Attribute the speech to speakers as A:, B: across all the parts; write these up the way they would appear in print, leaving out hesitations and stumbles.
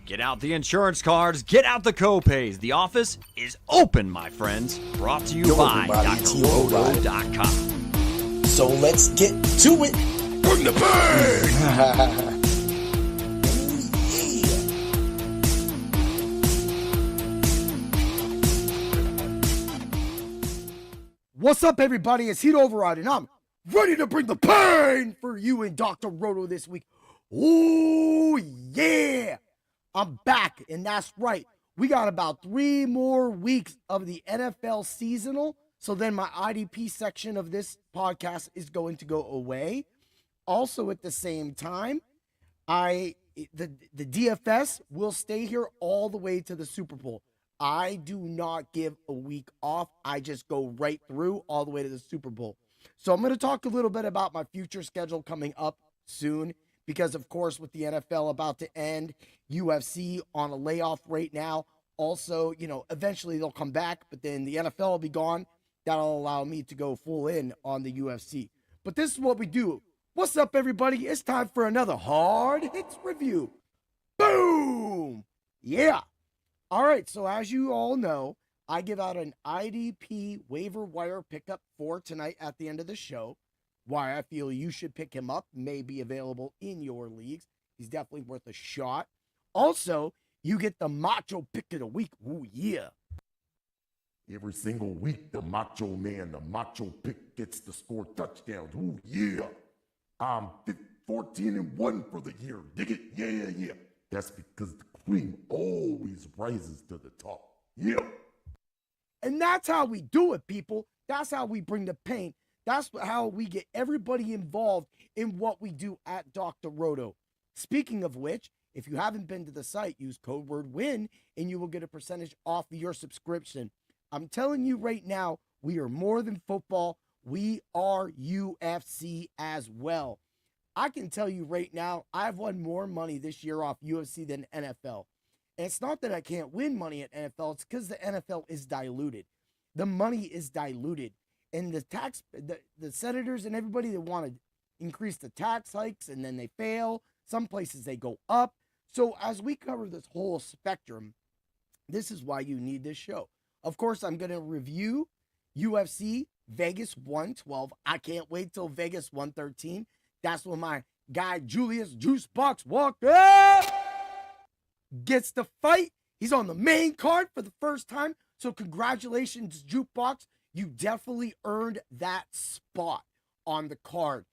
A: Get out the insurance cards, get out the copays. The office is open, my friends. Brought to you by DrRoto.com.
B: So let's get to it.
C: Bring the pain!
D: What's up, everybody? It's Heat Override, and I'm ready to bring the pain for you and Dr. Roto this week. Ooh, yeah! I'm back, and that's right. We got about 3 more weeks of the NFL seasonal, so then my IDP section of this podcast is going to go away. Also, at the same time, the DFS will stay here all the way to the Super Bowl. I do not give a week off. I just go right through all the way to the Super Bowl. So I'm going to talk a little bit about my future schedule coming up soon because, of course, with the NFL about to end, UFC on a layoff right now. Also, eventually they'll come back, but then the NFL will be gone. That'll allow me to go full in on the UFC. But this is what we do. What's up, everybody? It's time for another Hard Hits review. Boom! Yeah. All right, so as you all know, I give out an IDP waiver wire pickup for tonight at the end of the show. Why I feel you should pick him up may be available in your leagues. He's definitely worth a shot. Also, you get the Macho pick of the week. Ooh, yeah.
C: Every single week, the Macho Man, the Macho pick gets to score touchdowns. Ooh, yeah. I'm 14-1 for the year. Dig it? Yeah. That's because the cream always rises to the top. Yeah.
D: And that's how we do it, people. That's how we bring the pain. That's how we get everybody involved in what we do at Dr. Roto. Speaking of which, if you haven't been to the site, use code word WIN and you will get a percentage off of your subscription. I'm telling you right now, we are more than football. We are UFC as well. I can tell you right now, I've won more money this year off UFC than NFL. And it's not that I can't win money at NFL. It's because the NFL is diluted. The money is diluted. And the senators and everybody that want to increase the tax hikes and then they fail. Some places they go up. So as we cover this whole spectrum, this is why you need this show. Of course, I'm going to review UFC Vegas 112. I can't wait till Vegas 113. That's when my guy Julius Juicebox Walker gets the fight. He's on the main card for the first time. So congratulations, Jukebox. You definitely earned that spot on the card.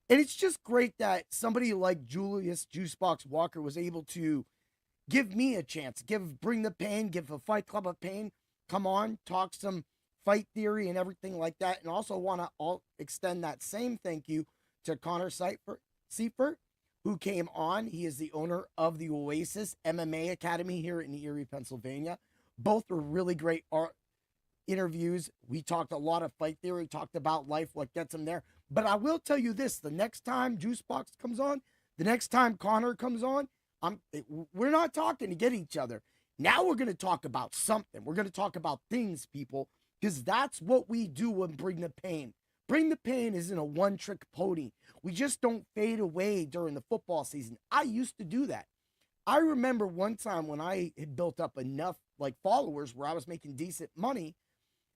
D: And it's just great that somebody like Julius Juicebox Walker was able to give me a chance, bring the pain, give a Fight Club of Pain, come on, talk some fight theory and everything like that. And also want to extend that same thank you to Connor Seifert, who came on. He is the owner of the Oasis MMA Academy here in Erie, Pennsylvania. Both were really great interviews. We talked a lot of fight theory, talked about life, what gets him there. But I will tell you this, the next time Juicebox comes on, the next time Connor comes on, we're not talking to get each other. Now we're going to talk about something. We're going to talk about things, people, because that's what we do and Bring the Pain. Bring the Pain isn't a one-trick pony. We just don't fade away during the football season. I used to do that. I remember one time when I had built up enough followers where I was making decent money,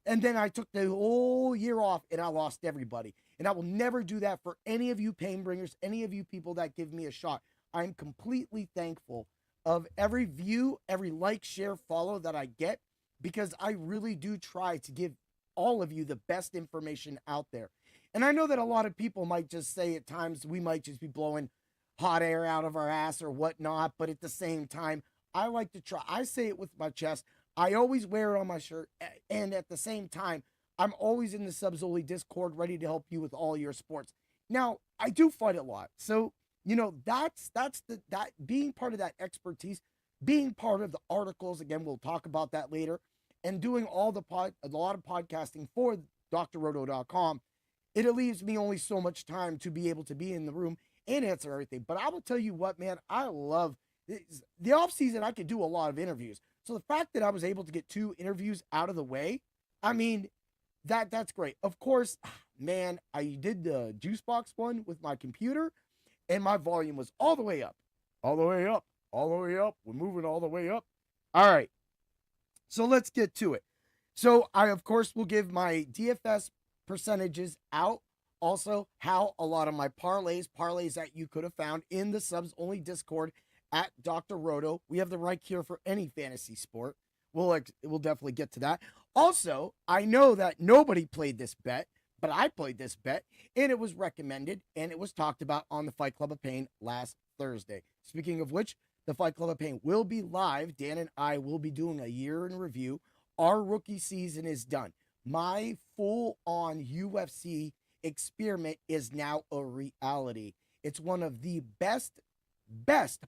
D: and then I took the whole year off and I lost everybody. And I will never do that for any of you pain bringers, any of you people that give me a shot. I'm completely thankful of every view, every like, share, follow that I get, because I really do try to give all of you the best information out there. And I know that a lot of people might just say at times we might just be blowing hot air out of our ass or whatnot, but at the same time, I like to try. I say it with my chest. I always wear it on my shirt, and at the same time, I'm always in the Subzoli Discord ready to help you with all your sports. Now, I do fight a lot, so that's that being part of that expertise, being part of the articles. Again, we'll talk about that later. And doing a lot of podcasting for drroto.com, it leaves me only so much time to be able to be in the room and answer everything. But I will tell you what, man, I love the off season. I could do a lot of interviews. So the fact that I was able to get 2 interviews out of the way, I mean, that's great. Of course, man, I did the Juicebox one with my computer, and my volume was all the way up. all the way up. We're moving all the way up. All right. So let's get to it. So I, of course, will give my DFS percentages out. Also, how a lot of my parlays that you could have found in the subs only Discord at Dr. Roto. We have the right cure for any fantasy sport. We'll definitely get to that. Also, I know that nobody played this bet, but I played this bet, and it was recommended, and it was talked about on the Fight Club of Pain last Thursday. Speaking of which, the Fight Club of Pain will be live. Dan and I will be doing a year in review. Our rookie season is done. My full-on UFC experiment is now a reality. It's one of the best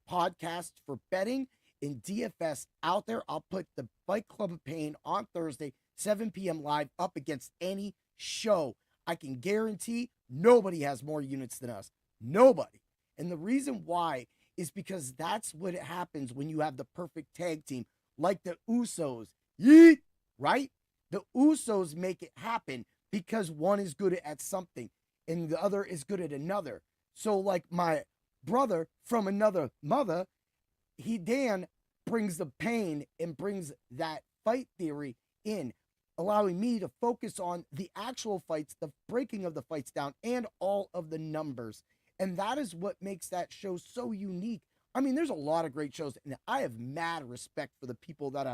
D: podcasts for betting in DFS out there. I'll put the Fight Club of Pain on Thursday, 7 p.m. live up against any show. I can guarantee nobody has more units than us. Nobody. And the reason why is because that's what happens when you have the perfect tag team, like the Usos. Yeet, right? The Usos make it happen because one is good at something and the other is good at another. So like my brother from another mother, Dan brings the pain and brings that fight theory in, allowing me to focus on the actual fights, the breaking of the fights down, and all of the numbers. And that is what makes that show so unique. I mean, there's a lot of great shows, and I have mad respect for the people that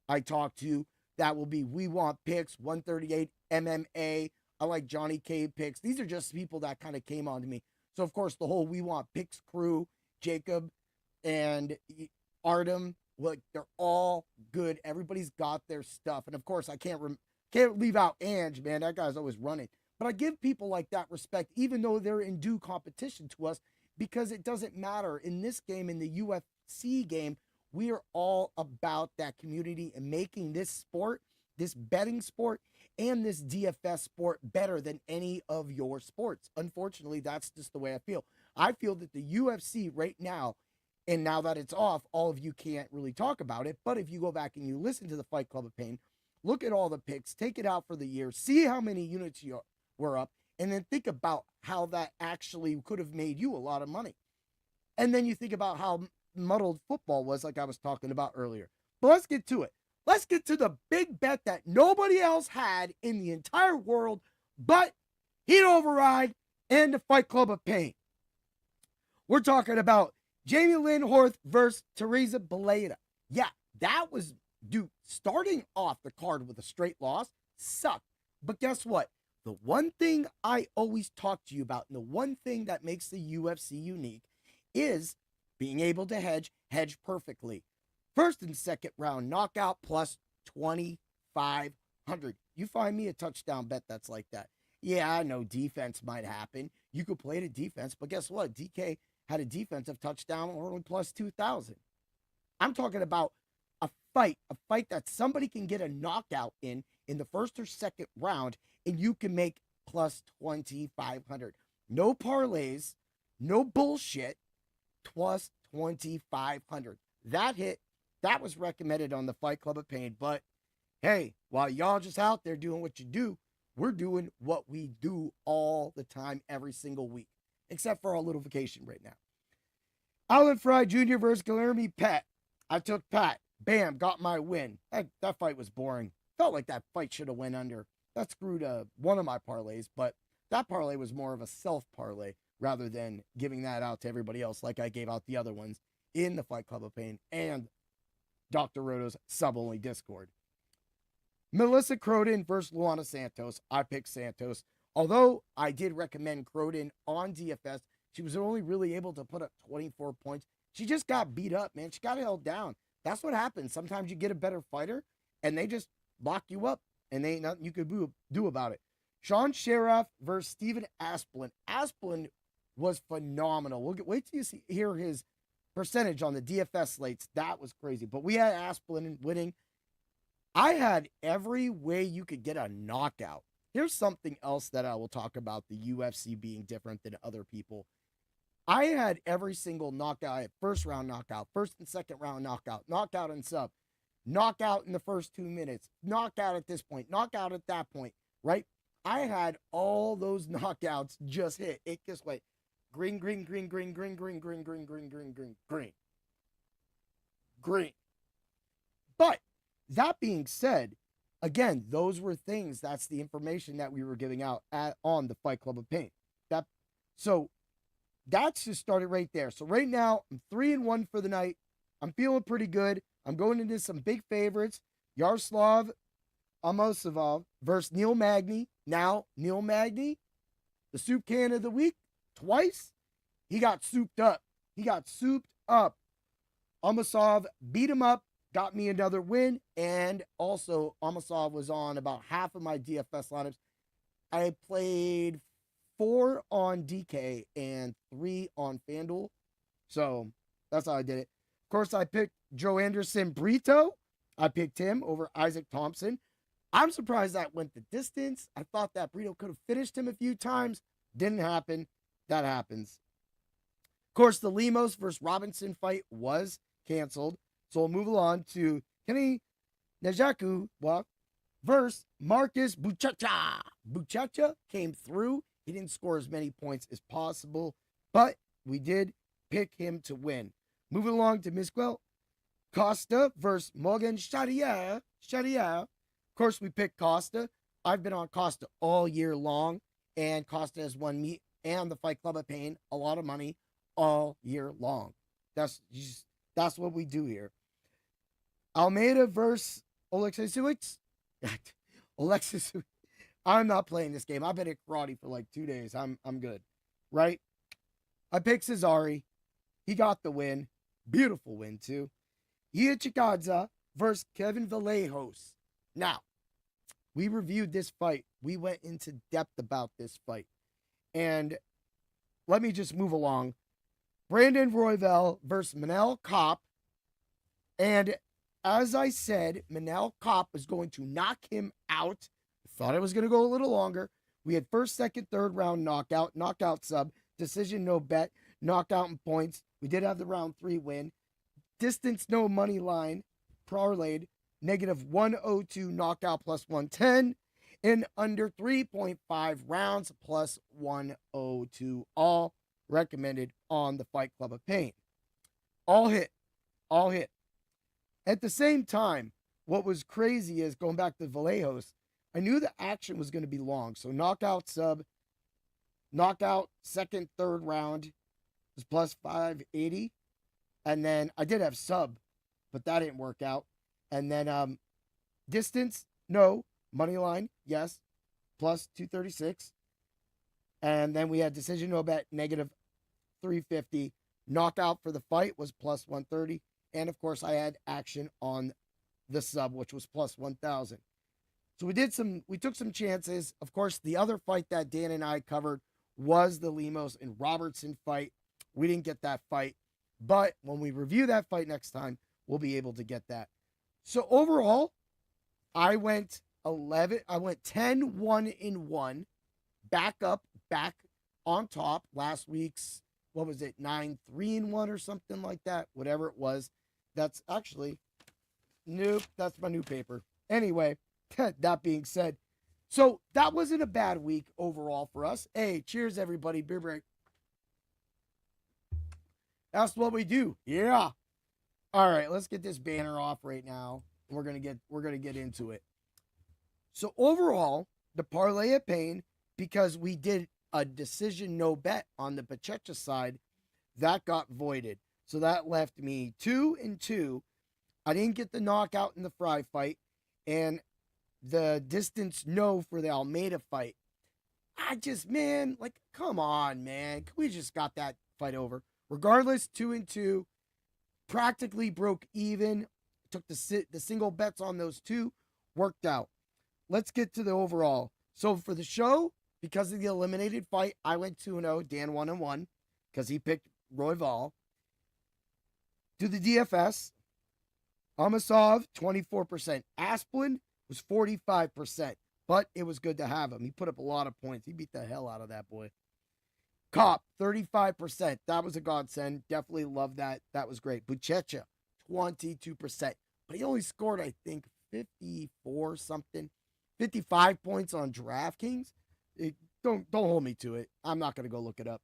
D: I talk to. That will be We Want Picks, 138 MMA. I like Johnny Kape Picks. These are just people that kind of came on to me. So, of course, the whole We Want Picks crew, Jacob and Artem, like, they're all good. Everybody's got their stuff. And, of course, I can't leave out Ange, man. That guy's always running. But I give people like that respect, even though they're in due competition to us, because it doesn't matter. In this game, in the UFC game, we are all about that community and making this sport, this betting sport, and this DFS sport better than any of your sports. Unfortunately, that's just the way I feel. I feel that the UFC right now, and now that it's off, all of you can't really talk about it, but if you go back and you listen to the Fight Club of Pain, look at all the picks, take it out for the year, see how many units you were up, and then think about how that actually could have made you a lot of money. And then you think about how muddled football was, like I was talking about earlier. But let's get to it. Let's get to the big bet that nobody else had in the entire world but Heat Override and the Fight Club of Pain. We're talking about Jamie Lynn Horth versus Teresa Beleda. Yeah, that was, dude, starting off the card with a straight loss sucked. But guess what? The one thing I always talk to you about, and the one thing that makes the UFC unique, is being able to hedge perfectly. First and second round knockout plus 2,500. You find me a touchdown bet that's like that. Yeah, I know defense might happen. You could play the defense, but guess what? DK had a defensive touchdown only plus 2,000. I'm talking about a fight that somebody can get a knockout in the first or second round, and you can make plus 2,500. No parlays, no bullshit, plus 2,500. That hit, that was recommended on the Fight Club of Pain. But hey, while y'all just out there doing what you do, we're doing what we do all the time, every single week, except for our little vacation right now. Alan Fry Jr. versus Guilherme Pet. I took Pat. Bam, got my win. That fight was boring. Felt like that fight should have went under. That screwed one of my parlays, but that parlay was more of a self parlay rather than giving that out to everybody else like I gave out the other ones in the Fight Club of Pain and Dr. Roto's sub-only Discord. Melissa Croden versus Luana Santos. I picked Santos. Although I did recommend Croden on DFS, she was only really able to put up 24 points. She just got beat up, man. She got held down. That's what happens. Sometimes you get a better fighter, and they just lock you up, and there ain't nothing you could do about it. Sean Sheriff versus Steven Asplin. Asplin was phenomenal. Wait till you hear his percentage on the DFS slates. That was crazy. But we had Asplin winning. I had every way you could get a knockout. Here's something else that I will talk about the UFC being different than other people. I had every single knockout. I had first round knockout, first and second round knockout, knockout and sub, knockout in the first 2 minutes, knockout at this point, knockout at that point, right? I had all those knockouts just hit. It just went green, green, green, green, green, green, green, green, green, green, green, green. green. But that being said, again, those were things. That's the information that we were giving out on the Fight Club of Pain. So that's just started right there. So right now, I'm 3-1 for the night. I'm feeling pretty good. I'm going into some big favorites. Yaroslav Amosov versus Neil Magny. Now, Neil Magny, the soup can of the week, twice, he got souped up. Amosov beat him up, got me another win, and also Amosov was on about half of my DFS lineups. I played 4 on DK and 3 on FanDuel. So that's how I did it. Of course, I picked Joe Anderson Brito. I picked him over Isaac Thompson. I'm surprised that went the distance. I thought that Brito could have finished him a few times. Didn't happen. That happens. Of course, the Lemos versus Robinson fight was canceled. So we'll move along to Kenny Njaku versus Marcus Buchacha. Buchacha came through. He didn't score as many points as possible, but we did pick him to win. Moving along to Misquel Costa versus Morgan Shadia. Of course, we picked Costa. I've been on Costa all year long, and Costa has won me and the Fight Club of Pain a lot of money all year long. That's what we do here. Almeida versus Alexis Suix. Alexis, I'm not playing this game. I've been at karate for like 2 days. I'm good, right? I picked Cesare. He got the win. Beautiful win, too. Iachikadza versus Kevin Vallejos. Now, we reviewed this fight. We went into depth about this fight. And let me just move along. Brandon Royval versus Manel Kape. And as I said, Manel Kape was going to knock him out. Thought it was going to go a little longer. We had first, second, third round knockout sub, decision no bet, knockout and points. We did have the round 3 win. Distance no money line, parlayed, -102 knockout plus 110, in under 3.5 rounds plus 102, all recommended on the Fight Club of Pain. All hit. At the same time, what was crazy is, going back to Vallejos, I knew the action was going to be long. So knockout sub, knockout second, third round was plus 580. And then I did have sub, but that didn't work out. And then distance, no. Money line, yes, plus 236. And then we had decision no bet, -350. Knockout for the fight was plus 130. And of course, I had action on the sub, which was plus 1,000. So we took some chances. Of course, the other fight that Dan and I covered was the Lemos and Robertson fight. We didn't get that fight, but when we review that fight next time, we'll be able to get that. So overall, I went 10-1-1, back on top. Last week's, 9-3-1 or something like that, whatever it was. That's actually, nope, that's my new paper. Anyway, that being said, so that wasn't a bad week overall for us. Hey, cheers everybody, beer break. That's what we do. Yeah. All right, let's get this banner off right now. We're gonna get into it. So overall, the parlay of pain, because we did a decision no bet on the Pachecha side, that got voided. So that left me 2-2. I didn't get the knockout in the Fry fight, and the distance no for the Almeida fight. Come on, man. We just got that fight over. Regardless, 2-2, practically broke even. Took the single bets on those two, worked out. Let's get to the overall. So for the show, because of the eliminated fight, I went 2-0. Dan 1-1 because he picked Royval. To the DFS, Amosov 24%. Asplin was 45%, but it was good to have him. He put up a lot of points. He beat the hell out of that boy. Kape 35%. That was a godsend. Definitely love that. That was great. Buchecha 22%, but he only scored, I think, 54 something, 55 points on DraftKings. Don't hold me to it. I'm not going to go look it up.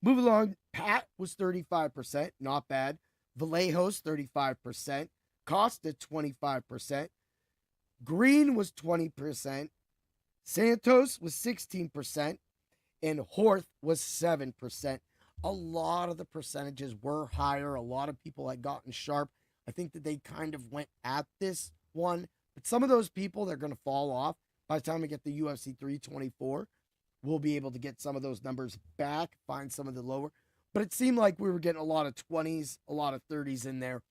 D: Move along. Pat was 35%. Not bad. Vallejos 35%, Costa 25%, Green was 20%, Santos was 16%, and Horth was 7%. A lot of the percentages were higher. A lot of people had gotten sharp. I think that they kind of went at this one, but some of those people, they're going to fall off. By the time we get the UFC 324, we'll be able to get some of those numbers back, find some of the lower. But it seemed like we were getting a lot of 20s, a lot of 30s in there.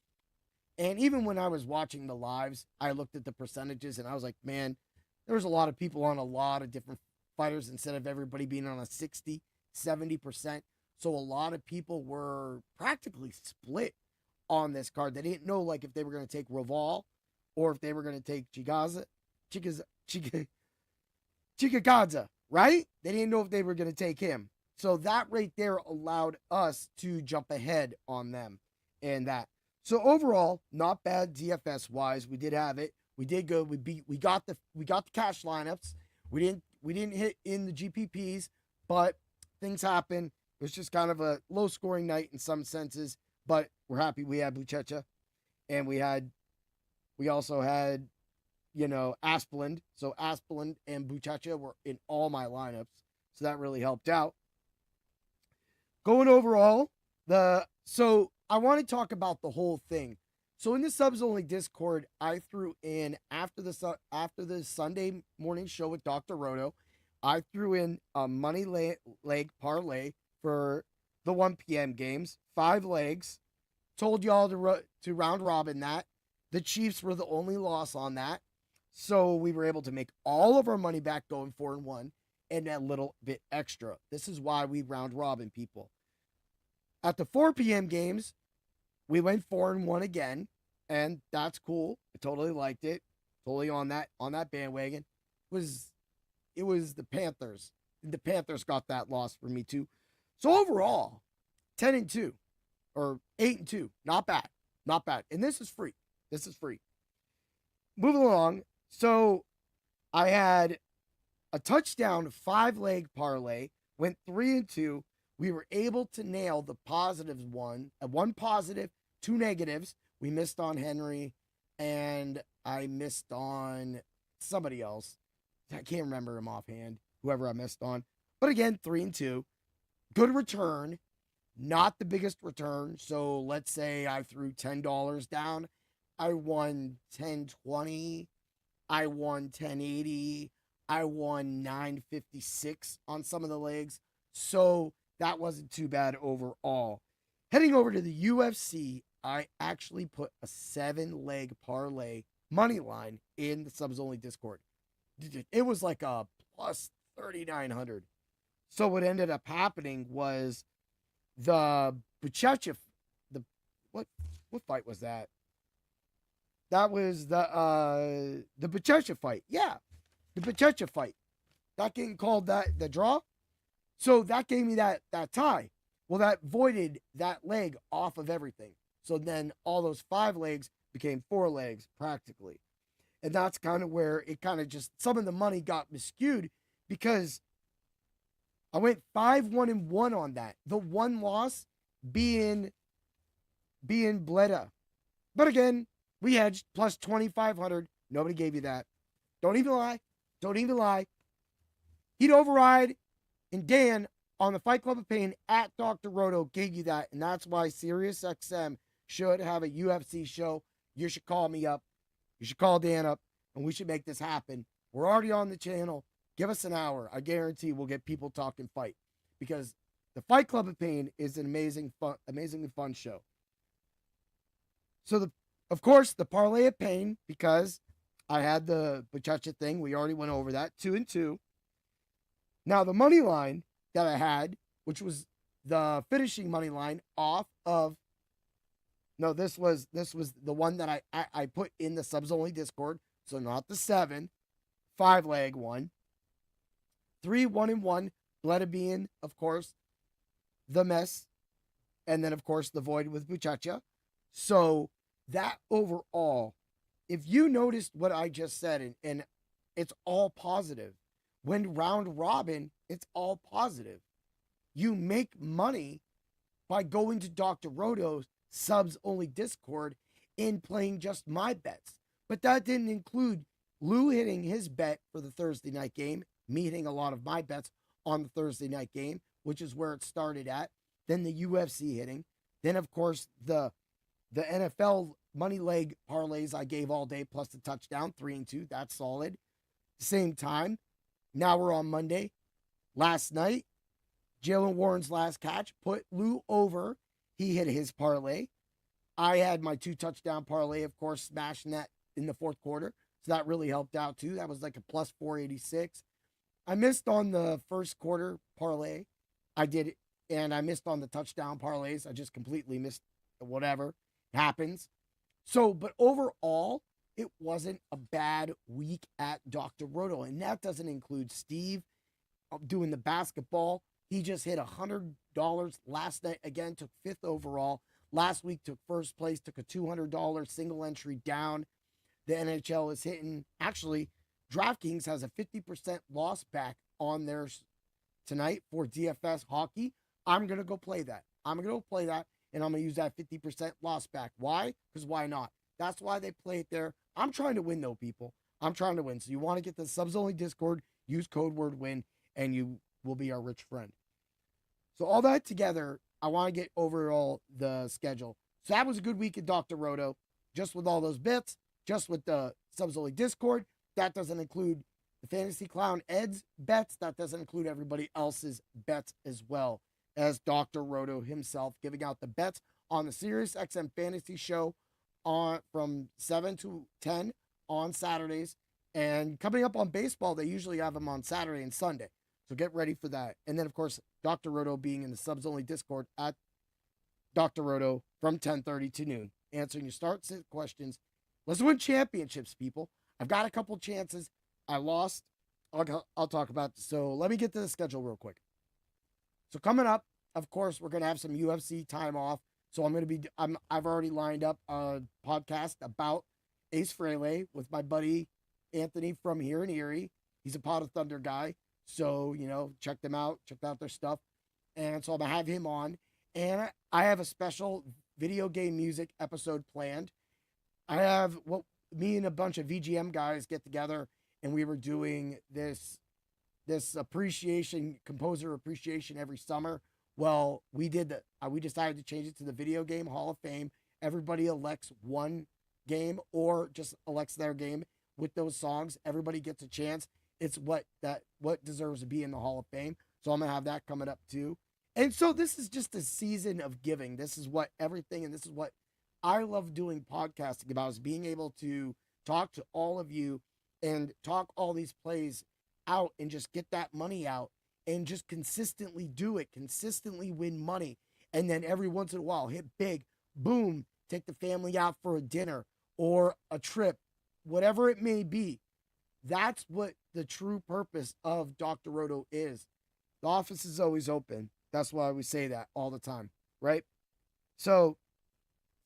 D: And even when I was watching the lives, I looked at the percentages and I was like, man, there was a lot of people on a lot of different fighters instead of everybody being on a 60, 70%. So a lot of people were practically split on this card. They didn't know like if they were going to take Royval or if they were going to take Chikadze, right? They didn't know if they were going to take him. So that right there allowed us to jump ahead on them and that. So overall, not bad DFS wise. We did have it. We did good. We got the cash lineups. We didn't hit in the GPPs, but things happen. It was just kind of a low scoring night in some senses, but we're happy we had Buchecha and we also had, Asplund. So Asplund and Buchecha were in all my lineups. So that really helped out. Going overall, so I want to talk about the whole thing. So in the subs only Discord, I threw in after the Sunday morning show with Dr. Roto, I threw in a money leg parlay for the 1 p.m. games, 5 legs. Told y'all to round robin that. The Chiefs were the only loss on that. So we were able to make all of our money back going 4-1 and a little bit extra. This is why we round robin people. At the 4 p.m. games, we went 4-1 again, and that's cool. I totally liked it. Totally on that bandwagon. It was the Panthers. The Panthers got that loss for me too. So overall, 10-2 or 8-2. Not bad. Not bad. And this is free. This is free. Moving along. So I had a touchdown 5-leg parlay, went 3-2. We were able to nail the positives one positive, 2 negatives. We missed on Henry, and I missed on somebody else. I can't remember him offhand, whoever I missed on. But again, 3-2. Good return. Not the biggest return. So let's say I threw $10 down. I won $10.20. I won $10.80. I won $9.56 on some of the legs. So that wasn't too bad overall. Heading over to the UFC, I actually put a 7-leg parlay money line in the subs only Discord. It was like a plus 3,900. So what ended up happening was the Buchecha, what fight was that? That was the Buchecha fight. Yeah, the Buchecha fight. That getting called the draw. So that gave me that tie. Well, that voided that leg off of everything. So then all those 5 legs became 4 legs practically. And that's kind of where it kind of just, some of the money got miscued because I went 5-1-1 on that. The one loss being Bleda. But again, we hedged plus 2,500. Nobody gave you that. Don't even lie. Don't even lie. He'd override. And Dan on the Fight Club of Pain at Dr. Roto gave you that. And that's why SiriusXM should have a UFC show. You should call me up. You should call Dan up. And we should make this happen. We're already on the channel. Give us an hour. I guarantee we'll get people talking fight. Because the Fight Club of Pain is an amazingly fun show. So, of course, the Parlay of Pain, because I had the Buchecha thing. We already went over that. 2-2. Now, the money line that I had, which was the finishing money line off of, no, this was the one that I put in the subs only Discord. So not the 7, 5-leg one. 3-1-1, Bleda being, of course, the mess. And then, of course, the void with Buchecha. So that overall, if you noticed what I just said, and it's all positive. When round robin, it's all positive. You make money by going to Dr. Roto's subs only Discord in playing just my bets. But that didn't include Lou hitting his bet for the Thursday night game, me hitting a lot of my bets on the Thursday night game, which is where it started at. Then the UFC hitting. Then, of course, the NFL money leg parlays I gave all day plus the touchdown, 3-2. That's solid. Same time. Now we're on Monday. Last night, Jalen Warren's last catch put Lou over. He hit his parlay. I had my 2 touchdown parlay, of course, smashing that in the fourth quarter. So that really helped out too. That was like a plus 486. I missed on the first quarter parlay. I did it, and I missed on the touchdown parlays. I just completely missed whatever. It happens. So, but overall, it wasn't a bad week at Dr. Roto. And that doesn't include Steve doing the basketball. He just hit $100 last night. Again, took 5th overall. Last week took first place, took a $200 single entry down. The NHL is hitting. Actually, DraftKings has a 50% loss back on theirs tonight for DFS hockey. I'm going to go play that. I'm going to go play that, and I'm going to use that 50% loss back. Why? Because why not? That's why they play it there. I'm trying to win, though, people. I'm trying to win. So you want to get the subs only Discord, use code word WIN, and you will be our rich friend. So all that together, I want to get overall the schedule. So that was a good week at Dr. Roto, just with all those bits, just with the subs only Discord. That doesn't include the Fantasy Clown Ed's bets. That doesn't include everybody else's bets as well as Dr. Roto himself giving out the bets on the Sirius XM Fantasy Show on from 7 to 10 on Saturdays. And coming up on baseball, they usually have them on Saturday and Sunday. So get ready for that. And then, of course, Dr. Roto being in the subs-only Discord at Dr. Roto from 10:30 to noon, answering your start-sit questions. Let's win championships, people. I've got a couple chances. I lost. I'll talk about this. So let me get to the schedule real quick. So coming up, of course, we're going to have some UFC time off. So I've already lined up a podcast about Ace Frehley with my buddy Anthony from here in Erie. He's a Pot of Thunder guy. So, check them out. Check out their stuff. And so I'm going to have him on. And I have a special video game music episode planned. I have me and a bunch of VGM guys get together, and we were doing this composer appreciation every summer. Well, we decided to change it to the Video Game Hall of Fame. Everybody elects one game or just elects their game with those songs. Everybody gets a chance. It's what deserves to be in the Hall of Fame. So I'm going to have that coming up too. And so this is just a season of giving. This is what I love doing podcasting about, is being able to talk to all of you and talk all these plays out and just get that money out and just consistently do it, consistently win money. And then every once in a while, hit big, boom, take the family out for a dinner or a trip, whatever it may be. That's what the true purpose of Dr. Roto is. The office is always open. That's why we say that all the time, right? So,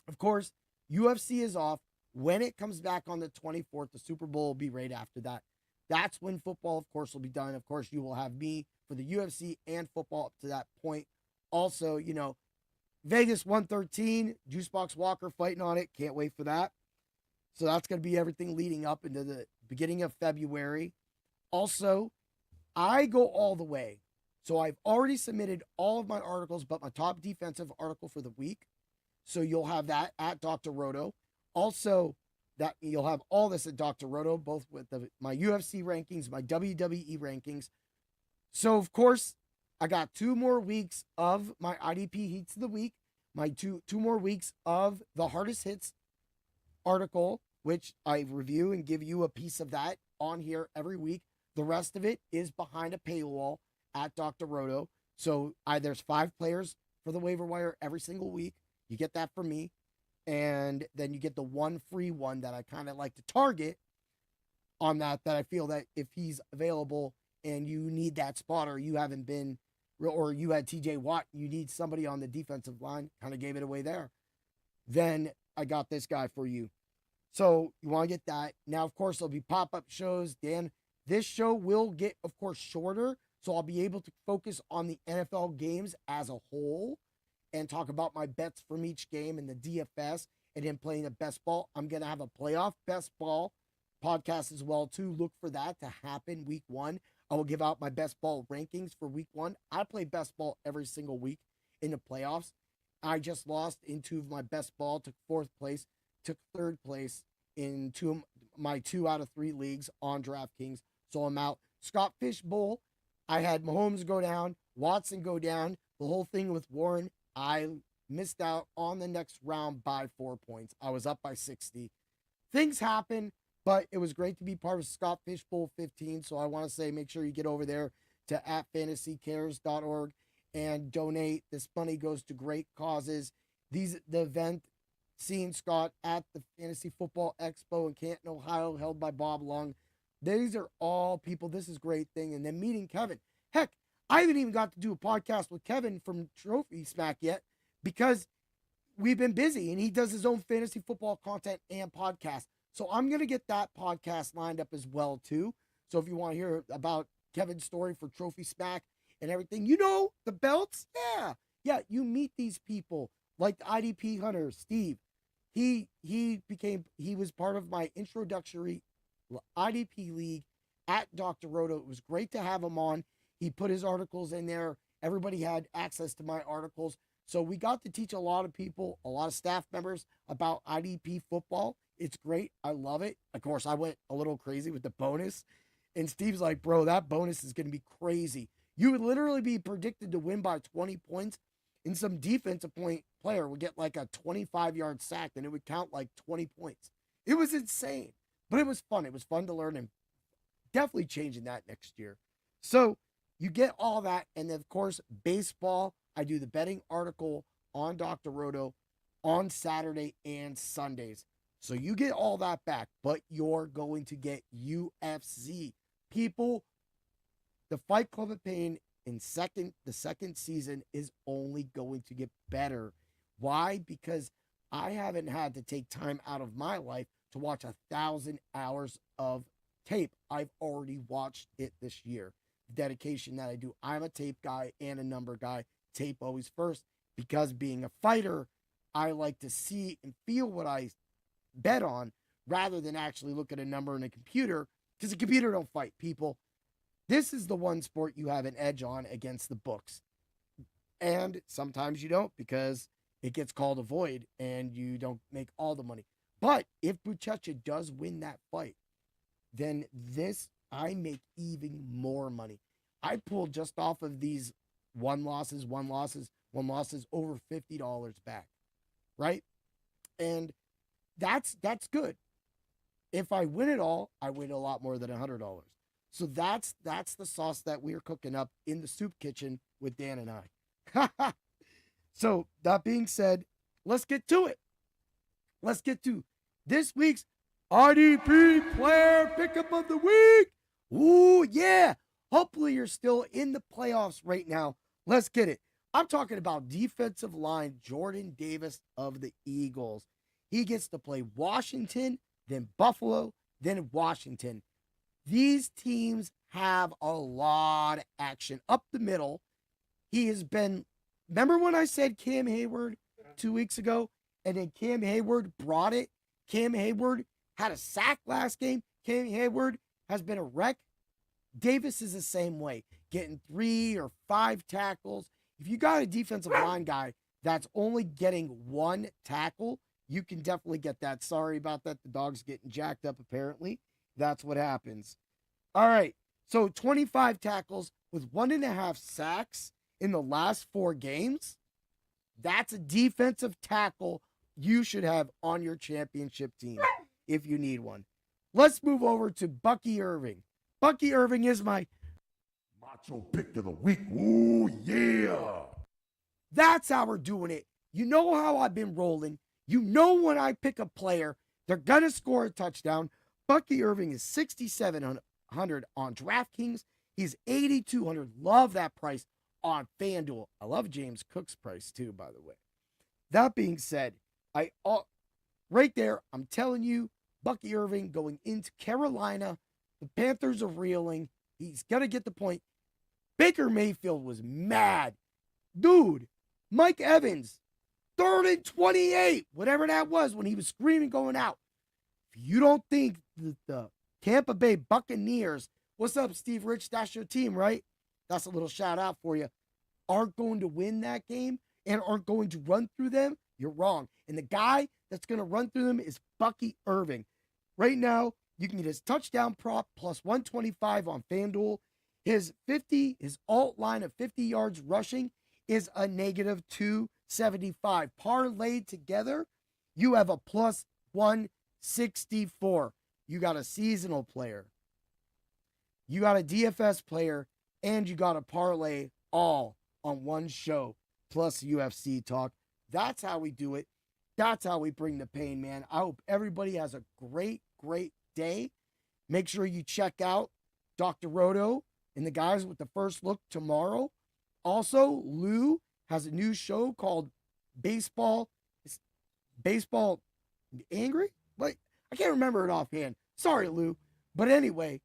D: of course, UFC is off. When it comes back on the 24th, the Super Bowl will be right after that. That's when football, of course, will be done. Of course, you will have me for the UFC and football up to that point. Also, Vegas 113, Juicebox Walker fighting on it. Can't wait for that. So that's going to be everything leading up into the beginning of February. Also, I go all the way. So I've already submitted all of my articles, but my top defensive article for the week. So you'll have that at Dr. Roto. Also, that you'll have all this at Dr. Roto, both with my UFC rankings, my WWE rankings. So, of course, I got 2 more weeks of my IDP Heats of the Week, my two more weeks of the hardest hits article, which I review and give you a piece of that on here every week. The rest of it is behind a paywall at Dr. Roto. So there's 5 players for the waiver wire every single week. You get that from me. And then you get the one free one that I kind of like to target on that I feel that if he's available and you need that spot, or you haven't been, or you had TJ Watt, you need somebody on the defensive line, kind of gave it away there. Then I got this guy for you. So you want to get that. Now, of course, there'll be pop-up shows. Dan, this show will get, of course, shorter. So I'll be able to focus on the NFL games as a whole and talk about my bets from each game and the DFS and him playing the best ball. I'm going to have a playoff best ball podcast as well too. Look for that to happen week 1. I will give out my best ball rankings for week 1. I play best ball every single week in the playoffs. I just lost in 2 of my best ball, took 4th place, took 3rd place in my 2 out of 3 leagues on DraftKings. So I'm out. Scott Fishbowl, I had Mahomes go down, Watson go down, the whole thing with Warren. I missed out on the next round by 4 points. I was up by 60. Things happen, but it was great to be part of Scott Fishbowl 15. So I want to say, make sure you get over there to @fantasycares.org and donate. This money goes to great causes. The event, seeing Scott at the Fantasy Football Expo in Canton, Ohio, held by Bob Long. These are all people. This is a great thing. And then meeting Kevin. Heck, I haven't even got to do a podcast with Kevin from Trophy Smack yet because we've been busy and he does his own fantasy football content and podcast. So I'm going to get that podcast lined up as well too. So if you want to hear about Kevin's story for Trophy Smack and everything, the belts. Yeah. You meet these people like the IDP Hunter, Steve. He was part of my introductory IDP league at Dr. Roto. It was great to have him on. He put his articles in there. Everybody had access to my articles. So we got to teach a lot of people, a lot of staff members about IDP football. It's great. I love it. Of course, I went a little crazy with the bonus. And Steve's like, bro, that bonus is going to be crazy. You would literally be predicted to win by 20 points. And some defensive player would get like a 25-yard sack, and it would count like 20 points. It was insane. But it was fun. It was fun to learn, and definitely changing that next year. So you get all that. And then, of course, baseball. I do the betting article on Dr. Roto on Saturday and Sundays. So you get all that back, but you're going to get UFC. People, the Fight Club of Pain the second season is only going to get better. Why? Because I haven't had to take time out of my life to watch 1,000 hours of tape. I've already watched it this year. The dedication that I do. I'm a tape guy and a number guy. Tape always first, because being a fighter, I like to see and feel what I bet on rather than actually look at a number in a computer, because the computer don't fight people. This is the one sport you have an edge on against the books. And sometimes you don't, because it gets called a void and you don't make all the money. But if Buchecha does win that fight, then I make even more money. I pulled just off of these one losses over $50 back, right? And that's good. If I win it all, I win a lot more than $100. So that's the sauce that we're cooking up in the soup kitchen with Dan and I. So that being said, let's get to it. Let's get to this week's IDP player pickup of the week. Ooh, yeah. Hopefully you're still in the playoffs right now. Let's get it. I'm talking about defensive line Jordan Davis of the Eagles. He gets to play Washington, then Buffalo, then Washington. These teams have a lot of action up the middle. He has been, remember when I said Cam Hayward 2 weeks ago, and then Cam Hayward brought it? Cam Hayward had a sack last game. Cam Hayward has been a wreck. Davis is the same way, getting 3 or 5 tackles. If you got a defensive line guy that's only getting 1 tackle, you can definitely get that. Sorry about that. The dog's getting jacked up, apparently. That's what happens. All right. So 25 tackles with 1.5 sacks in the last 4 games. That's a defensive tackle you should have on your championship team if you need one. Let's move over to Bucky Irving. Bucky Irving is my
C: Macho pick of the week. Ooh, yeah.
D: That's how we're doing it. You know how I've been rolling. You know when I pick a player, they're going to score a touchdown. Bucky Irving is 6,700 on DraftKings. He's 8,200. Love that price on FanDuel. I love James Cook's price too, by the way. That being said, right there, I'm telling you, Bucky Irving going into Carolina. The Panthers are reeling. He's going to get the point. Baker Mayfield was mad. Dude, Mike Evans, 3rd and 28, whatever that was when he was screaming going out. If you don't think that the Tampa Bay Buccaneers, what's up, Steve Rich? That's your team, right? That's a little shout out for you. Aren't going to win that game and aren't going to run through them, you're wrong. And the guy that's going to run through them is Bucky Irving. Right now, you can get his touchdown prop plus 125 on FanDuel. His alt line of 50 yards rushing is a negative 275. Parlayed together, you have a plus 164. You got a seasonal player, you got a DFS player, and you got a parlay all on one show, plus UFC talk. That's how we do it. That's how we bring the pain, man. I hope everybody has a great, great day. Make sure you check out Dr. Roto and the guys with the first look tomorrow. Also, Lou has a new show called Baseball Angry? Like, I can't remember it offhand. Sorry, Lou. But anyway,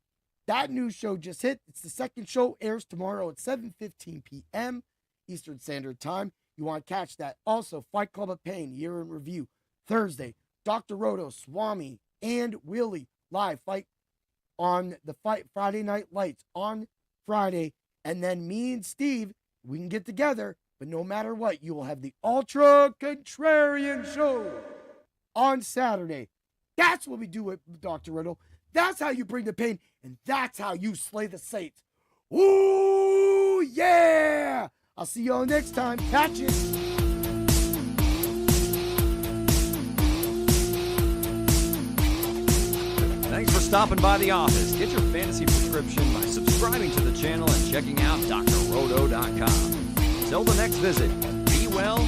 D: that new show just hit. It's the second show, airs tomorrow at 7:15 p.m. Eastern Standard Time. You want to catch that. Also, Fight Club of Pain, year in review. Thursday, Dr. Roto, Swami, and Willie live fight on the Friday Night Lights on Friday. And then me and Steve, we can get together. But no matter what, you will have the Ultra Contrarian Show on Saturday. That's what we do with Dr. Roto. That's how you bring the pain, and that's how you slay the Saints. Ooh, yeah! I'll see y'all next time. Catch it.
A: Thanks for stopping by the office. Get your fantasy prescription by subscribing to the channel and checking out drroto.com. Till the next visit, be well